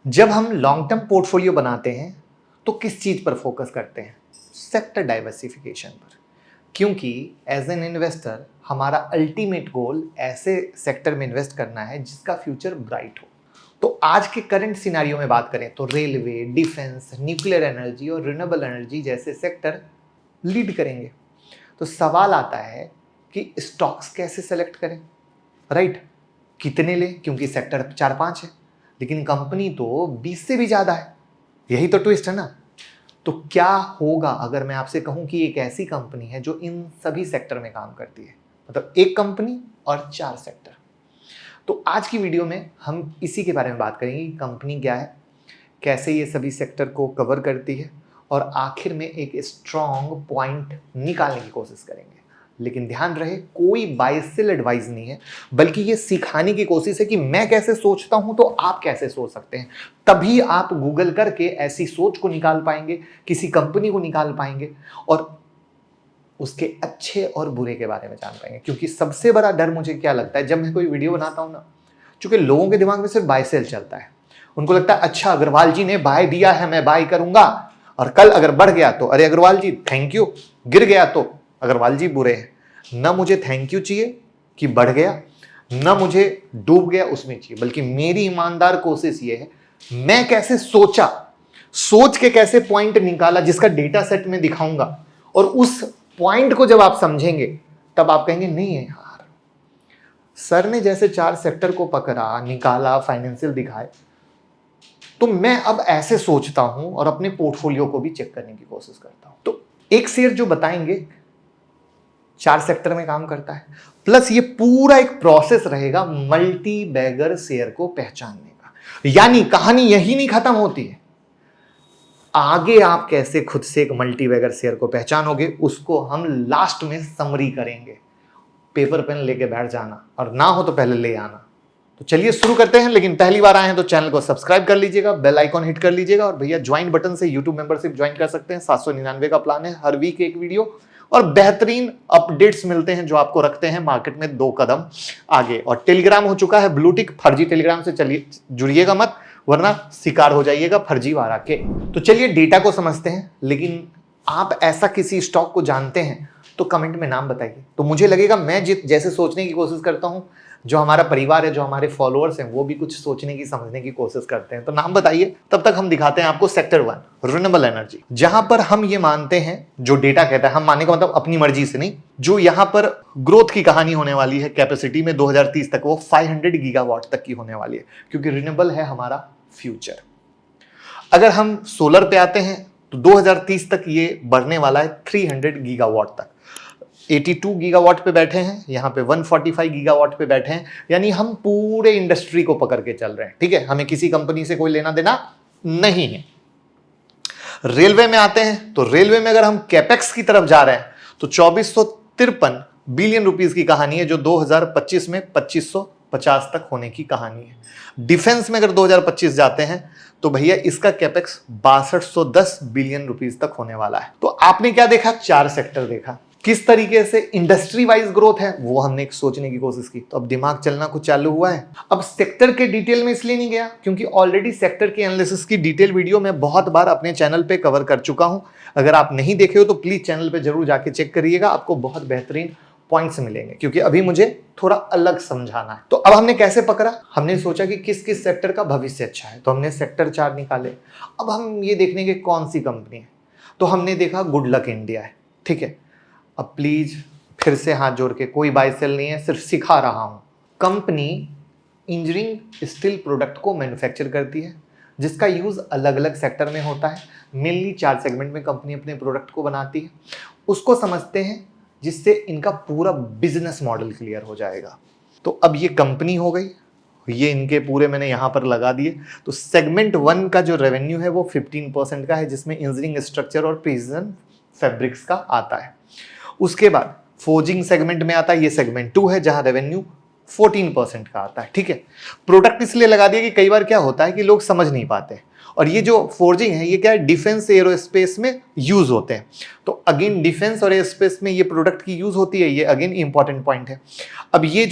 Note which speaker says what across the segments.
Speaker 1: जब हम long term portfolio बनाते हैं तो किस चीज पर फोकस करते हैं? सेक्टर डाइवर्सिफिकेशन पर। क्योंकि एज एन इन्वेस्टर हमारा अल्टीमेट गोल ऐसे सेक्टर में इन्वेस्ट करना है जिसका फ्यूचर ब्राइट हो। तो आज के करंट सिनेरियो में बात करें तो रेलवे, डिफेंस, न्यूक्लियर एनर्जी और रिन्यूएबल एनर्जी जैसे सेक्टर लीड करेंगे। तो सवाल आता है कि स्टॉक्स कैसे सेलेक्ट करें, राइट? कितने लें, क्योंकि सेक्टर 4-5 है लेकिन कंपनी तो 20 से भी ज्यादा है। यही तो ट्विस्ट है ना। तो क्या होगा अगर मैं आपसे कहूं कि एक ऐसी कंपनी है जो इन सभी सेक्टर में काम करती है, मतलब एक कंपनी और 4 सेक्टर। तो आज की वीडियो में हम इसी के बारे में बात करेंगे कि कंपनी क्या है, कैसे ये सभी सेक्टर को कवर करती है और आखिर में एक स्ट्रॉन्ग पॉइंट निकालने की कोशिश करेंगे। लेकिन ध्यान रहे, कोई बायसेल एडवाइस नहीं है, बल्कि ये सिखाने की कोशिश है कि मैं कैसे सोचता हूं तो आप कैसे सोच सकते हैं। तभी आप गूगल करके ऐसी सोच को निकाल पाएंगे, किसी कंपनी को निकाल पाएंगे और उसके अच्छे और बुरे के बारे में जान पाएंगे। क्योंकि सबसे बड़ा डर मुझे क्या लगता है, जब मैं कोई वीडियो बनाता हूं ना, चूंकि लोगों के दिमाग में सिर्फ बाय सेल चलता है। उनको लगता है अच्छा अग्रवाल जी ने बाय दिया है, मैं बाय करूंगा, और कल अगर बढ़ गया तो अरे अग्रवाल जी थैंक यू, गिर गया तो अग्रवाल जी बुरे हैं। ना मुझे थैंक यू चाहिए कि बढ़ गया, ना मुझे डूब गया उसमें चाहिए, बल्कि मेरी ईमानदार कोशिश ये है मैं कैसे सोचा, सोच के कैसे पॉइंट निकाला जिसका डेटा सेट में दिखाऊंगा, और उस पॉइंट को जब आप समझेंगे तब आप कहेंगे नहीं है यार, सर ने जैसे 4 सेक्टर को पकड़ा, निकाला, फाइनेंशियल दिखाए, तो मैं अब ऐसे सोचता हूं और अपने पोर्टफोलियो को भी चेक करने की कोशिश करता हूं। तो एक शेयर जो बताएंगे 4 सेक्टर में काम करता है, प्लस ये पूरा एक प्रोसेस रहेगा मल्टी बैगर शेयर को पहचानने का। यानी कहानी यही नहीं खत्म होती है, आगे आप कैसे खुद से एक मल्टी बैगर शेयर को पहचानोगे उसको हम लास्ट में समरी करेंगे। पेपर पेन लेके बैठ जाना, और ना हो तो पहले ले आना। तो चलिए शुरू करते हैं। लेकिन पहली बार आए हैं तो चैनल को सब्सक्राइब कर लीजिएगा, बेल आइकॉन हिट कर लीजिएगा, और भैया ज्वाइन बटन से यूट्यूब मेंबरशिप ज्वाइन कर सकते हैं। 799 का प्लान है, हर वीक एक वीडियो और बेहतरीन अपडेट्स मिलते हैं जो आपको रखते हैं मार्केट में 2 कदम आगे। और टेलीग्राम हो चुका है ब्लूटिक, फर्जी टेलीग्राम से चलिए जुड़िएगा मत, वरना शिकार हो जाइएगा फर्जीवाड़ा के। तो चलिए डेटा को समझते हैं। लेकिन आप ऐसा किसी स्टॉक को जानते हैं तो कमेंट में नाम बताइए, तो मुझे लगेगा मैं जैसे सोचने की कोशिश करता हूं, जो हमारा परिवार है, जो हमारे फॉलोअर्स हैं, वो भी कुछ सोचने की, समझने की कोशिश करते हैं। तो नाम बताइए, तब तक हम दिखाते हैं आपको सेक्टर 1 रिन्यूएबल एनर्जी, जहां पर हम ये मानते हैं, जो डेटा कहता है, हम मानने का मतलब अपनी मर्जी से नहीं, जो यहां पर ग्रोथ की कहानी होने वाली है कैपेसिटी में 2030 तक, वो 500 गीगावाट तक की होने वाली है, क्योंकि रिन्यूएबल है हमारा फ्यूचर। अगर हम सोलर पे आते हैं तो 2030 तक ये बढ़ने वाला है 300 गीगावाट तक। 82 गीगावाट पे बैठे हैं, यहां पे 145 गीगावाट पे बैठे हैं, यानी हम पूरे इंडस्ट्री को पकड़ के चल रहे हैं। ठीक है, हमें किसी कंपनी से कोई लेना देना नहीं है। रेलवे में आते हैं तो रेलवे में अगर हम कैपेक्स की तरफ जा रहे हैं तो 2453 बिलियन रुपीस की कहानी है, जो 2025 में 2550 तक होने की कहानी है। डिफेंस में अगर 2025 जाते हैं तो भैया इसका कैपेक्स 6210 बिलियन रुपीस तक होने वाला है। तो आपने क्या देखा? 4 सेक्टर देखा, किस तरीके से इंडस्ट्री वाइज ग्रोथ है वो हमने एक सोचने की कोशिश की। तो अब दिमाग चलना कुछ चालू हुआ है। अब सेक्टर के डिटेल में इसलिए नहीं गया क्योंकि ऑलरेडी सेक्टर के एनालिसिस की डिटेल वीडियो मैं बहुत बार अपने चैनल पे कवर कर चुका हूं। अगर आप नहीं देखे हो तो प्लीज चैनल पे जरूर जाके चेक करिएगा, आपको बहुत बेहतरीन पॉइंट्स मिलेंगे, क्योंकि अभी मुझे थोड़ा अलग समझाना है। तो अब हमने कैसे पकड़ा? हमने सोचा कि किस किस सेक्टर का भविष्य अच्छा है, तो हमने सेक्टर 4 निकाले। अब हम ये देखने के कौन सी कंपनी है, तो हमने देखा गुड लक इंडिया है। ठीक है, अब प्लीज फिर से हाथ जोड़ के, कोई बाय सेल नहीं है, सिर्फ सिखा रहा हूं। कंपनी इंजीनियरिंग स्टील प्रोडक्ट को मैन्युफैक्चर करती है, जिसका यूज अलग अलग सेक्टर में होता है। मेनली 4 सेगमेंट में कंपनी अपने प्रोडक्ट को बनाती है। उसको समझते हैं, जिससे इनका पूरा बिजनेस मॉडल क्लियर हो जाएगा। तो अब ये कंपनी हो गई, ये इनके पूरे मैंने यहां पर लगा दिए। तो सेगमेंट 1 का जो रेवेन्यू है वो 15% का है, जिसमें इंजीनियरिंग स्ट्रक्चर और प्रिसिजन फैब्रिक्स का आता है। उसके बाद फोर्जिंग सेगमेंट में आता है, ये सेगमेंट 2 है, जहां रेवेन्यू 14% का आता है। ठीक है, प्रोडक्ट इसलिए लगा दिया कि कई बार क्या होता है कि लोग समझ नहीं पाते, और ये जो फोर्जिंग है ये क्या है, डिफेंस एरोस्पेस में यूज होते हैं। तो अगेन डिफेंस और एरोस्पेस में ये प्रोडक्ट की यूज होती है, ये अगेन इंपॉर्टेंट पॉइंट है। अब ये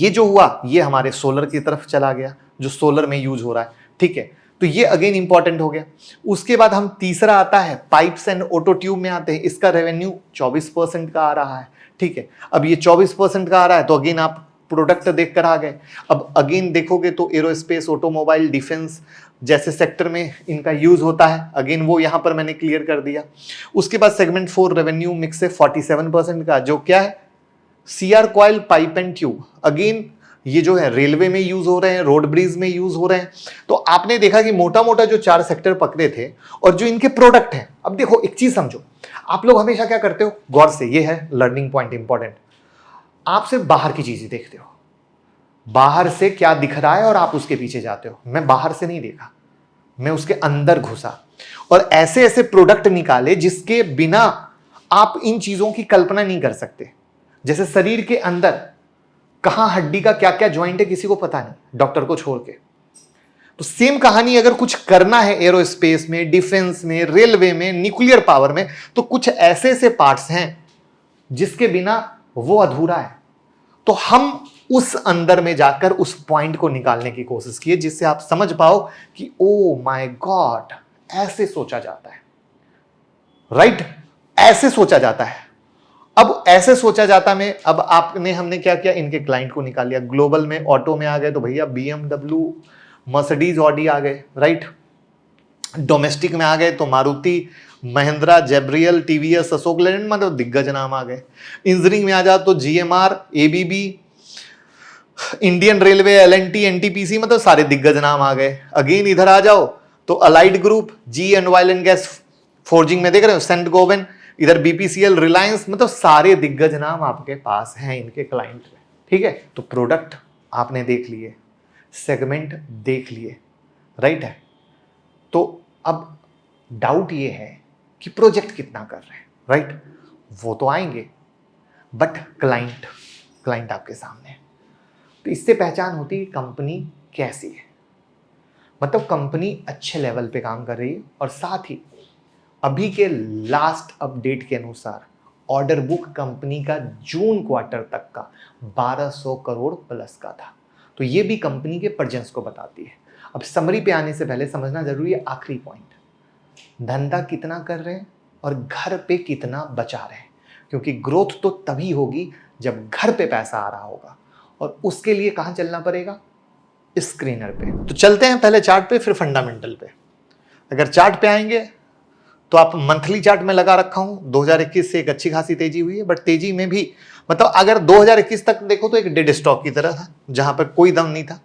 Speaker 1: जो हुआ ये हमारे सोलर की तरफ चला गया, जो सोलर में यूज हो रहा है। ठीक है, तो ये अगेन इंपॉर्टेंट हो गया। उसके बाद हम तीसरा आता है पाइप्स एंड ऑटो ट्यूब में आते हैं। इसका रेवेन्यू 24% का आ रहा है, ठीक है। अब ये 24% का आ रहा है तो अगेन आप प्रोडक्ट देख कर आ गए। अब अगेन देखोगे तो एरोस्पेस, ऑटोमोबाइल, डिफेंस जैसे सेक्टर में इनका यूज होता है, अगेन वो यहां पर मैंने क्लियर कर दिया। उसके बाद सेगमेंट 4 रेवेन्यू मिक्स है 47% का, जो क्या है, CR coil, pipe and tube. Again ये जो है रेलवे में यूज हो रहे हैं, रोड ब्रिज में यूज हो रहे हैं। तो आपने देखा कि मोटा मोटा जो 4 सेक्टर पकड़े थे और जो इनके प्रोडक्ट हैं। अब देखो एक चीज समझो, आप लोग हमेशा क्या करते हो, गौर से, ये है लर्निंग पॉइंट इंपॉर्टेंट। आप सिर्फ बाहर की चीजें देखते हो, बाहर से क्या दिख रहा है और आप उसके पीछे जाते हो। मैं बाहर से नहीं देखा, मैं उसके अंदर घुसा और ऐसे ऐसे प्रोडक्ट निकाले जिसके बिना आप इन चीजों की कल्पना नहीं कर सकते। जैसे शरीर के अंदर कहां हड्डी का क्या क्या ज्वाइंट है किसी को पता नहीं, डॉक्टर को छोड़ के। तो सेम कहानी अगर कुछ करना है एरोस्पेस में, डिफेंस में, रेलवे में, न्यूक्लियर पावर में, तो कुछ ऐसे ऐसे पार्ट्स हैं जिसके बिना वो अधूरा है। तो हम उस अंदर में जाकर उस पॉइंट को निकालने की कोशिश किए जिससे आप समझ पाओ कि ओ माय गॉड, ऐसे सोचा जाता है, राइट, ऐसे सोचा जाता है। अब ऐसे सोचा जाता में अब आपने हमने क्या किया, इनके क्लाइंट को निकाल लिया। ग्लोबल में ऑटो में आ गए तो भैया BMW, मर्सिडीज, ऑडी आ गए, राइट। डोमेस्टिक में आ गए तो मारुति, महिंद्रा, जेब्रियल, टीवीएस, अशोक लेलैंड, मतलब दिग्गज नाम आ गए। इंजीनियरिंग में आ जाओ तो GMR, ABB, Indian railway, LNT, NTPC, मतलब सारे दिग्गज नाम आ गए। अगेन इधर आ जाओ तो allied group, G and oil and gas forging में देख रहे हो, सेंट गोवेन, इधर BPCL, रिलायंस, मतलब सारे दिग्गज नाम आपके पास हैं इनके क्लाइंट में, ठीक है। तो प्रोडक्ट आपने देख लिए, सेगमेंट देख लिए, राइट है। तो अब डाउट ये है कि प्रोजेक्ट कितना कर रहे हैं, राइट, वो तो आएंगे, बट क्लाइंट आपके सामने है। तो इससे पहचान होती है कंपनी कैसी है, मतलब कंपनी अच्छे लेवल पे काम कर रही है। और साथ ही अभी के लास्ट अपडेट के अनुसार ऑर्डर बुक कंपनी का जून क्वार्टर तक का 1200 करोड़ प्लस का था। तो ये भी कंपनी के प्रेजेंस को बताती है। अब समरी पे आने से पहले समझना जरूरी है आखिरी पॉइंट, धंधा कितना कर रहे हैं और घर पे कितना बचा रहे हैं, क्योंकि ग्रोथ तो तभी होगी जब घर पे पैसा आ रहा होगा। और उसके लिए कहां चलना पड़ेगा, स्क्रीनर पे। तो चलते हैं पहले चार्ट पे, फिर फंडामेंटल पे। अगर चार्ट पे आएंगे तो आप मंथली चार्ट में लगा रखा हूं, 2021 से एक अच्छी खासी तेजी हुई है, बट तेजी में भी मतलब अगर 2021 तक देखो तो एक डेड स्टॉक की तरह था जहां पर कोई दम नहीं था।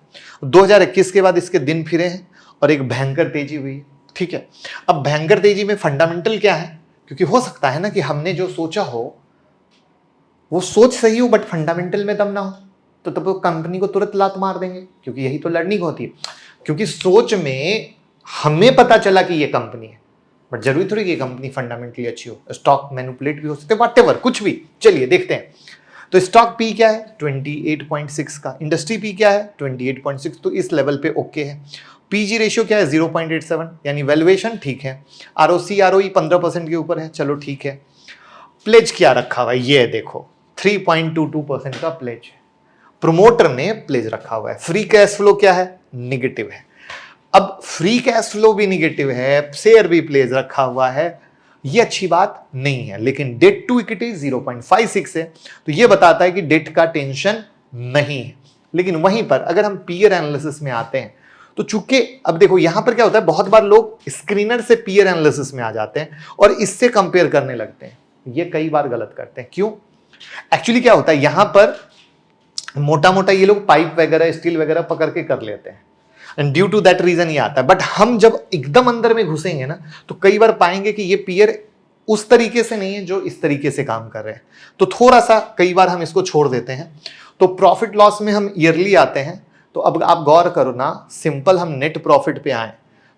Speaker 1: 2021 के बाद इसके दिन फिरे हैं और एक भयंकर तेजी हुई है, ठीक है। अब भयंकर तेजी में फंडामेंटल क्या है, क्योंकि हो सकता है ना कि हमने जो सोचा हो वो सोच सही हो बट फंडामेंटल में दम ना हो, तो तब वो कंपनी को तुरंत लात मार देंगे, क्योंकि यही तो लर्निंग होती है। क्योंकि सोच में हमें पता चला कि ये कंपनी है, बट जरूरी थोड़ी कि ये कंपनी फंडामेंटली अच्छी हो, स्टॉक मैनिपुलेट भी हो सकते, व्हाटएवर, कुछ भी। चलिए देखते हैं। तो स्टॉक पी क्या है, 28.6 का। इंडस्ट्री पी क्या है, 28.6, तो इस लेवल पे ओके है। पीजी रेशियो क्या है, 0.87, यानी वैल्यूएशन ठीक है। आरओसी आरओई 15% के ऊपर है, चलो ठीक है। प्लेज क्या रखा हुआ है, ये देखो 3.22% का प्लेज है, प्रोमोटर ने प्लेज रखा हुआ है। फ्री कैश फ्लो क्या है, निगेटिव है। अब फ्री कैश फ्लो भी निगेटिव है, शेयर भी प्लेज रखा हुआ है, ये अच्छी बात नहीं है। लेकिन डेट टू इक्विटी 0.56 है, तो ये बताता है कि डेट का टेंशन नहीं है। लेकिन वहीं पर अगर हम पीयर एनालिसिस में आते हैं तो चूंकि अब देखो यहां पर क्या होता है, बहुत बार लोग स्क्रीनर से पीयर एनालिसिस में आ जाते हैं और इससे कंपेयर करने लगते हैं। ये कई बार गलत करते हैं। क्यों? एक्चुअली क्या होता है, यहां पर मोटा मोटा ये लोग पाइप वगैरह, स्टील वगैरह पकड़ के कर लेते हैं, and due to that reason ये आता है। बट हम जब एकदम अंदर में घुसेंगे ना तो कई बार पाएंगे कि ये पीयर उस तरीके से नहीं है जो इस तरीके से काम कर रहे हैं, तो थोड़ा सा कई बार हम इसको छोड़ देते हैं। तो प्रॉफिट लॉस में हम ईयरली आते हैं, तो अब आप गौर करो ना, सिंपल हम नेट प्रॉफिट पे आए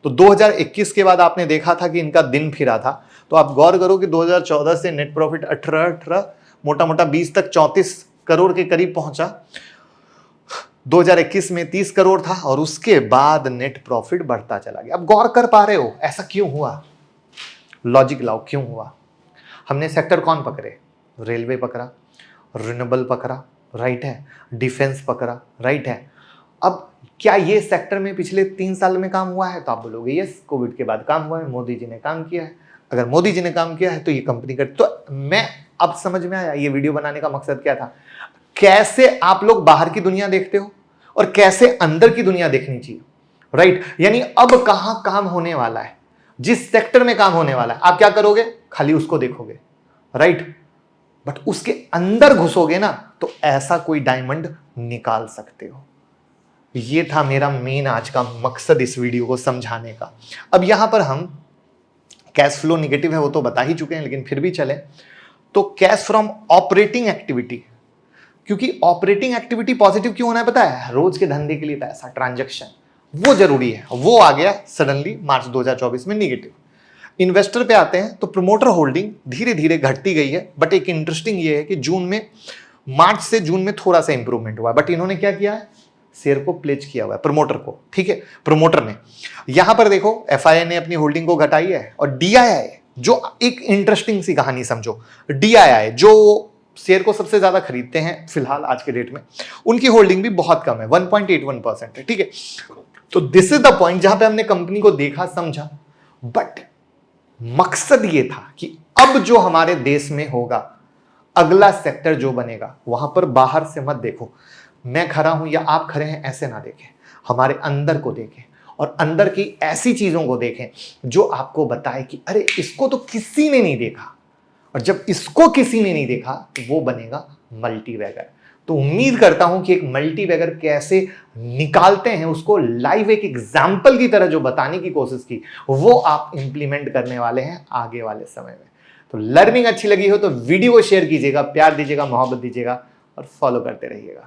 Speaker 1: तो 2021 के बाद आपने देखा था कि इनका दिन फिरा था, तो आप गौर करो कि 2014 से नेट प्रॉफिट 18 मोटा मोटा 20 तक 34 करोड़ के करीब पहुंचा। 2021 में 30 करोड़ था और उसके बाद नेट प्रॉफिट बढ़ता चला गया। अब गौर कर पा रहे हो ऐसा क्यों हुआ, लॉजिक लाओ, क्यों हुआ? हमने सेक्टर कौन पकड़े, रेलवे पकड़ा, रिन्यूएबल पकड़ा, राइट है, डिफेंस पकड़ा, राइट है, अब क्या ये सेक्टर में पिछले 3 साल में काम हुआ है? तो आप बोलोगे यस, कोविड के बाद काम हुआ है, मोदी जी ने काम किया है। अगर मोदी जी ने काम किया है तो ये कंपनी कर, तो मैं अब समझ में आया ये वीडियो बनाने का मकसद क्या था। कैसे आप लोग बाहर की दुनिया देखते हो और कैसे अंदर की दुनिया देखनी चाहिए, राइट? यानी अब कहां काम होने वाला है, जिस सेक्टर में काम होने वाला है, आप क्या करोगे? खाली उसको देखोगे, राइट? बट उसके अंदर घुसोगे ना तो ऐसा कोई डायमंड निकाल सकते हो। ये था मेरा मेन आज का मकसद इस वीडियो को समझाने का। अब यहां पर हम कैश फ्लो निगेटिव है वो तो बता ही चुके हैं, लेकिन फिर भी चले तो कैश फ्रॉम ऑपरेटिंग एक्टिविटी, क्योंकि ऑपरेटिंग एक्टिविटी पॉजिटिव क्यों होना है पता है? रोज के धंधे के लिए पैसा, ट्रांजैक्शन, वो जरूरी है, वो आ गया सडनली मार्च 2024 में निगेटिव। इन्वेस्टर पे आते हैं तो प्रमोटर होल्डिंग धीरे धीरे घटती गई है, बट एक इंटरेस्टिंग ये है कि मार्च से जून में थोड़ा सा इंप्रूवमेंट हुआ है, बट इन्होंने क्या किया है? शेयर को प्लेज किया हुआ है प्रमोटर को, ठीक है? प्रमोटर ने यहां पर देखो एफआईआई ने अपनी होल्डिंग को घटाई है, और डीआईआई, जो एक इंटरेस्टिंग सी कहानी समझो, डीआईआई जो शेयर को सबसे ज्यादा खरीदते हैं फिलहाल आज के डेट में, उनकी होल्डिंग भी बहुत कम है, 1.81% है, ठीक है? तो दिस इज द पॉइंट जहां पे हमने कंपनी को देखा, समझा, बट मकसद ये था कि अब जो हमारे देश में होगा, अगला सेक्टर जो बनेगा, वहां पर बाहर से मत देखो, मैं खड़ा हूं या आप खड़े हैं ऐसे ना देखें, हमारे अंदर को देखें, और अंदर की ऐसी चीजों को देखें जो आपको बताए कि अरे इसको तो किसी ने नहीं देखा, और जब इसको किसी ने नहीं देखा तो वो बनेगा मल्टीबैगर। तो उम्मीद करता हूं कि एक मल्टीबैगर कैसे निकालते हैं उसको लाइव एक एग्जाम्पल की तरह जो बताने की कोशिश की, वो आप इंप्लीमेंट करने वाले हैं आगे वाले समय में। तो लर्निंग अच्छी लगी हो तो वीडियो को शेयर कीजिएगा, प्यार दीजिएगा, मोहब्बत दीजिएगा और फॉलो करते रहिएगा।